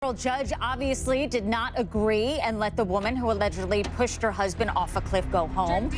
Federal judge obviously did not agree and let the woman who allegedly pushed her husband off a cliff go home.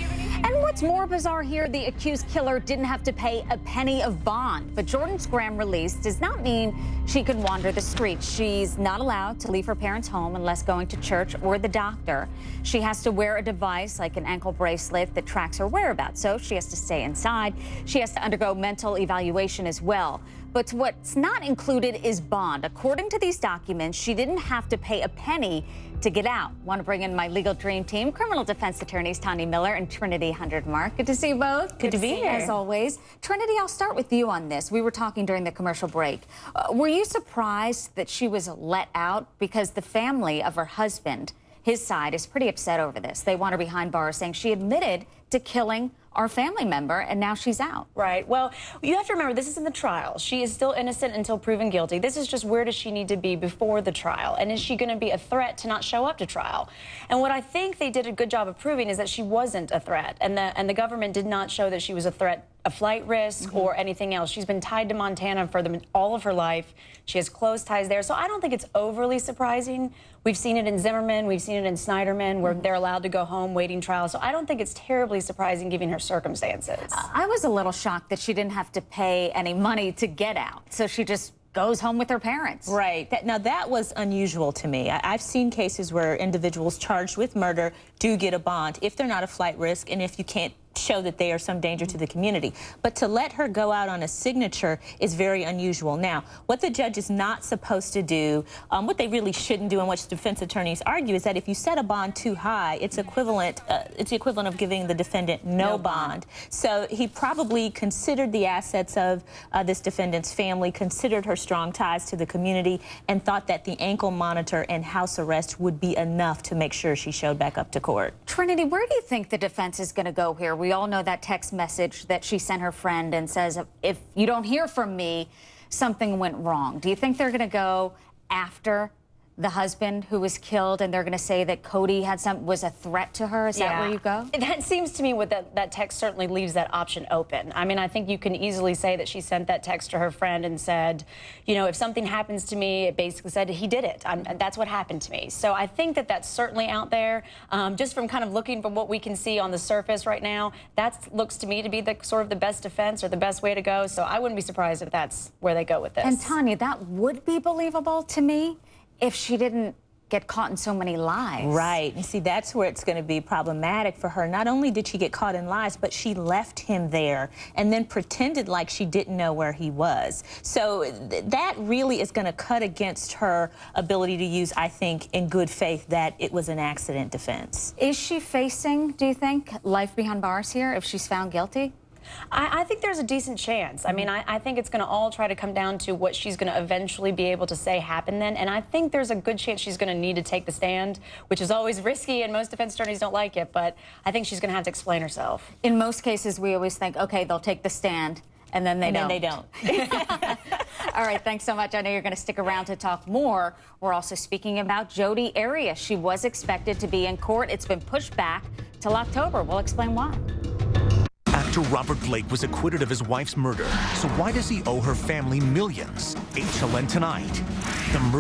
And what's more bizarre here, the accused killer didn't have to pay a penny of bond. But Jordan's Graham release does not mean she can wander the streets. She's not allowed to leave her parents' home unless going to church or the doctor. She has to wear a device like an ankle bracelet that tracks her whereabouts. So she has to stay inside. She has to undergo mental evaluation as well. But what's not included is bond. According to these documents, she didn't have to pay a penny to get out. Want to bring in my legal dream team, criminal defense attorneys Tanya Miller and Trinity Hundredmark. Good to see you both. Good to be here. As always. Trinity, I'll start with you on this. We were talking during the commercial break. Were you surprised that she was let out? Because the family of her husband, his side, is pretty upset over this. They want her behind bars, saying she admitted to killing our family member, and now she's out. Right. Well, you have to remember, this is in the trial. She is still innocent until proven guilty. This is just, where does she need to be before the trial? And is she going to be a threat to not show up to trial? And what I think they did a good job of proving is that she wasn't a threat, and the government did not show that she was a threat, a flight risk, or anything else. She's been tied to Montana for all of her life. She has close ties there, so I don't think it's overly surprising. We've seen it in Zimmerman, we've seen it in Snyderman, where they're allowed to go home waiting trial. So I don't think it's terribly surprising given her circumstances. I was a little shocked that she didn't have to pay any money to get out, so she just goes home with her parents. Right. Now, that was unusual to me. I've seen cases where individuals charged with murder do get a bond if they're not a flight risk and if you can't show that they are some danger to the community. But to let her go out on a signature is very unusual. Now, what the judge is not supposed to do, what they really shouldn't do, and what defense attorneys argue, is that if you set a bond too high, it's the equivalent of giving the defendant no bond. So he probably considered the assets of this defendant's family, considered her strong ties to the community, and thought that the ankle monitor and house arrest would be enough to make sure she showed back up to court. Trinity, where do you think the defense is going to go here? We all know that text message that she sent her friend and says, if you don't hear from me, something went wrong. Do you think they're going to go after the husband who was killed, and they're going to say that Cody was a threat to her? Is that where you go? That seems to me what that text certainly leaves that option open. I mean, I think you can easily say that she sent that text to her friend and said, you know, if something happens to me, it basically said he did it. That's what happened to me. So I think that that's certainly out there. Just from kind of looking from what we can see on the surface right now, that looks to me to be the sort of the best defense or the best way to go. So I wouldn't be surprised if that's where they go with this. And Tanya, that would be believable to me if she didn't get caught in so many lies. Right. You see, that's where it's going to be problematic for her. Not only did she get caught in lies, but she left him there and then pretended like she didn't know where he was. So that really is going to cut against her ability to use, I think, in good faith, that it was an accident defense. Is she facing, do you think, life behind bars here if she's found guilty? I think there's a decent chance. I mean, I think it's going to all try to come down to what she's going to eventually be able to say happened then. And I think there's a good chance she's going to need to take the stand, which is always risky, and most defense attorneys don't like it. But I think she's going to have to explain herself. In most cases, we always think, okay, they'll take the stand, and then they don't. All right, thanks so much. I know you're going to stick around to talk more. We're also speaking about Jodi Arias. She was expected to be in court. It's been pushed back till October. We'll explain why. Actor Robert Blake was acquitted of his wife's murder. So why does he owe her family millions? HLN tonight. The murder